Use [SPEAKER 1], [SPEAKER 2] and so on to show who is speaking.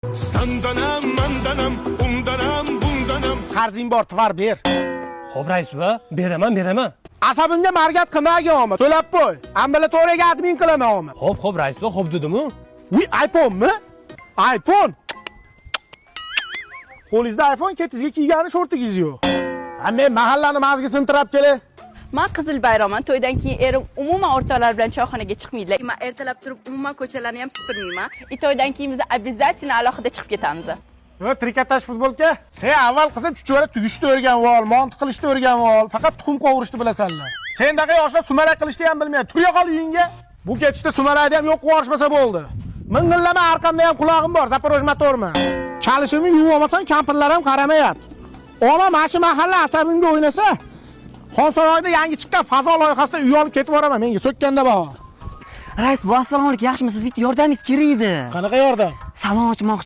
[SPEAKER 1] Sandanam, mandanam, undanam, bundanam.
[SPEAKER 2] Qarzing bor, tvar ber.
[SPEAKER 3] Xo'p, rais va, beraman.
[SPEAKER 2] Asabimga margat qilmaganmi? To'lab qo'y. Ambala to'raga admin qilamanmi?
[SPEAKER 3] Xo'p, rais va, xo'p dedim-ku.
[SPEAKER 2] Uy, iPhone mi? iPhone. Qo'lingizda iPhone, ketizga kiygani shortingiz yo'q. Men mahallani mazgi sintirab kelay.
[SPEAKER 4] Men Qizil bayramman. To'ydan keyin erim umuman o'rtoqlar bilan choyxonaga chiqmaydilar. Men ertalab turib umuman ko'chalarni ham supurmayman. To'ydan keyin biz обязательно alohida chiqib ketamiz.
[SPEAKER 2] Trikotaj futbolka. Sen avval qizim chuchuvara tugishni o'rganib ol, mont qilishni o'rganib ol. Faqat tuxum qovurishni bilasanlar. Sendaqa yoshlar sumalak qilishni ham bilmaydi. Turga qol uyingga. Bu ketishda sumalakni ham yo'q qilib bo'ldi. Ming'illama orqamda ham qulog'im bor, Zaporoj motorman. Chalishimni yuvib olmasam, kampirlar ham qaramayapti. Ona mana shu mahalla asabimga o'ynasa, Xonsaroyda yangi chiqqan fazo loyihasida uy olib ketib boraman, menga so'kkanda bor.
[SPEAKER 5] Rais, assalomu alaykum. Yaxshimisiz? Bitta yordamingiz kerak edi.
[SPEAKER 2] Qanaqa yordam?
[SPEAKER 5] Salon ochmoqchi